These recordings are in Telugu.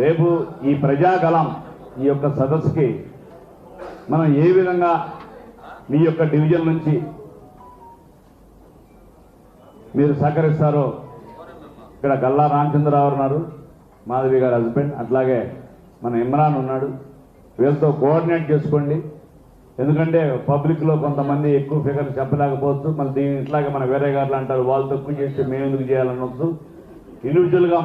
రేపు ఈ ప్రజాగలం ఈ యొక్క సదస్సుకి మనం ఏ విధంగా మీ యొక్క డివిజన్ నుంచి మీరు సహకరిస్తారో ఇక్కడ గల్లా రామచంద్రరావు ఉన్నారు, మాధవి గారి హస్బెండ్, అట్లాగే మన ఇమ్రాన్ ఉన్నాడు. వీళ్ళతో కోఆర్డినేట్ చేసుకోండి. ఎందుకంటే పబ్లిక్లో కొంతమంది ఎక్కువ ఫిగర్లు చెప్పలేకపోవచ్చు. మళ్ళీ దీని ఇట్లాగే మన వేరే గారులు అంటారు వాళ్ళు తక్కువ చేస్తే మేము ఎందుకు చేయాలనొచ్చు. ఇండివిజువల్గా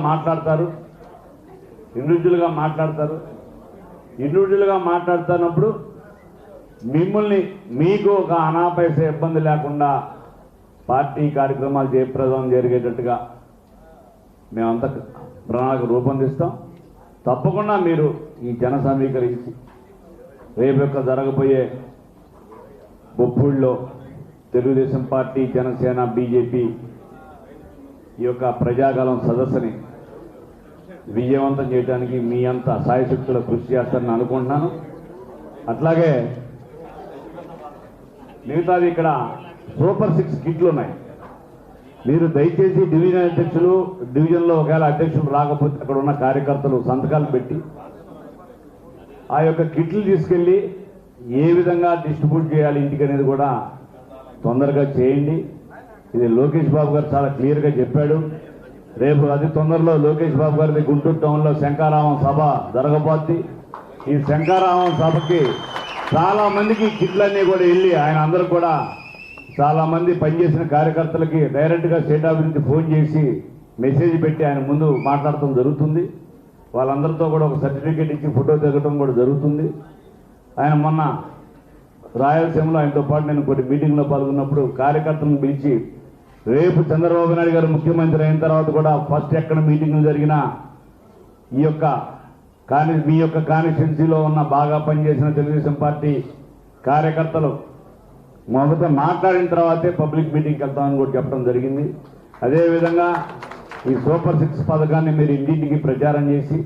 మాట్లాడుతున్నప్పుడు మిమ్మల్ని మీకు ఒక అనాపైసే ఇబ్బంది లేకుండా పార్టీ కార్యక్రమాలు జయప్రదం జరిగేటట్టుగా మేమంతా ప్రణాళిక రూపొందిస్తాం. తప్పకుండా మీరు ఈ జన సమీకరించి రేపు యొక్క జరగబోయే బొప్పూళ్ళలో తెలుగుదేశం పార్టీ, జనసేన, బీజేపీ ఈ యొక్క ప్రజాగలం సదస్సుని విజయవంతం చేయడానికి మీ అంత సాయశక్తుల కృషి చేస్తారని అనుకుంటున్నాను. అట్లాగే మిగతాది ఇక్కడ సూపర్ 6 కిట్లు ఉన్నాయి. మీరు దయచేసి డివిజన్ అధ్యక్షులు, డివిజన్లో ఒకవేళ అధ్యక్షులు రాకపోతే అక్కడ ఉన్న కార్యకర్తలు సంతకాలు పెట్టి ఆ యొక్క కిట్లు తీసుకెళ్ళి ఏ విధంగా డిస్ట్రిబ్యూట్ చేయాలి ఇంటికి అనేది కూడా తొందరగా చేయండి. ఇది లోకేష్ బాబు గారు చాలా క్లియర్గా చెప్పాడు. రేపు అతి తొందరలో లోకేష్ బాబు గారిది గుంటూరు టౌన్లో శంకారావం సభ జరగబోద్ది. ఈ శంకారావం సభకి చాలా మందికి కిట్లన్నీ కూడా వెళ్ళి ఆయన అందరూ కూడా చాలా మంది పనిచేసిన కార్యకర్తలకి డైరెక్ట్గా స్టేట్ ఆఫీస్ నుంచి ఫోన్ చేసి మెసేజ్ పెట్టి ఆయన ముందు మాట్లాడటం జరుగుతుంది. వాళ్ళందరితో కూడా ఒక సర్టిఫికేట్ ఇచ్చి ఫోటో దిగటం కూడా జరుగుతుంది. ఆయన మొన్న రాయలసీమలో ఆయనతో పాటు నేను కొన్ని మీటింగ్లో పాల్గొన్నప్పుడు కార్యకర్తలను పిలిచి రేపు చంద్రబాబు నాయుడు గారు ముఖ్యమంత్రి అయిన తర్వాత కూడా ఫస్ట్ ఎక్కడ మీటింగ్లు జరిగినా ఈ యొక్క మీ యొక్క కాన్స్టిట్యున్సీలో ఉన్న బాగా పనిచేసిన తెలుగుదేశం పార్టీ కార్యకర్తలు మొదట మాట్లాడిన తర్వాతే పబ్లిక్ మీటింగ్కి వెళ్తామని కూడా చెప్పడం జరిగింది. అదేవిధంగా ఈ సూపర్ 6 పథకాన్ని మీరు ఇంటింటికి ప్రచారం చేసి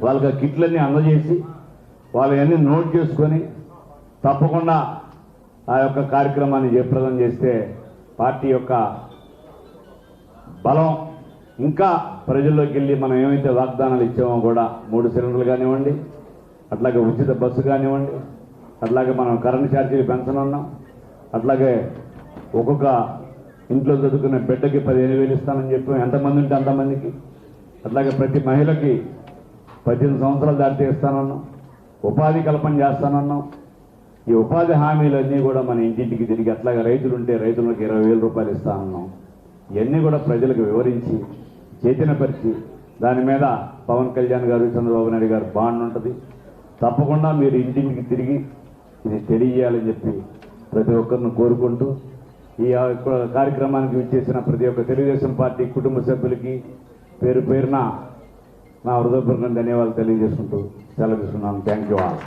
వాళ్ళకి కిట్లన్నీ అందజేసి వాళ్ళవన్నీ నోట్ చేసుకొని తప్పకుండా ఆ యొక్క కార్యక్రమాన్ని జయప్రదం చేస్తే పార్టీ యొక్క బలం ఇంకా ప్రజల్లోకి వెళ్ళి మనం ఏమైతే వాగ్దానాలు ఇచ్చామో కూడా 3 సిలిండర్లు కానివ్వండి, అట్లాగే ఉచిత బస్సు కానివ్వండి, అట్లాగే మనం కరెంటు ఛార్జీలు పెంచనున్నాం, అట్లాగే ఒక్కొక్క ఇంట్లో చదువుకునే బిడ్డకి 15,000 ఇస్తానని చెప్పి ఎంతమంది ఉంటే అంతమందికి, అట్లాగే ప్రతి మహిళకి 18 సంవత్సరాలు దాటితే ఇస్తానన్నాం, ఉపాధి కల్పన చేస్తానన్నాం. ఈ ఉపాధి హామీలన్నీ కూడా మన ఇంటింటికి తిరిగి, అట్లాగే రైతులుంటే రైతులకు 20,000 రూపాయలు ఇస్తానన్నాం. ఇవన్నీ కూడా ప్రజలకు వివరించి చైతన్యపరిచి దాని మీద పవన్ కళ్యాణ్ గారు, చంద్రబాబు నాయుడు గారు బాండ్ ఉంటుంది. తప్పకుండా మీరు ఇంటింటికి తిరిగి ఇది తెలియజేయాలని చెప్పి ప్రతి ఒక్కరిని కోరుకుంటూ ఈ కార్యక్రమానికి విచ్చేసిన ప్రతి ఒక్క తెలుగుదేశం పార్టీ కుటుంబ సభ్యులకి పేరు పేరున నా హృదయపూర్వక ధన్యవాదాలు తెలియజేసుకుంటూ సెలవు తీసుకున్నాను. Thank you all.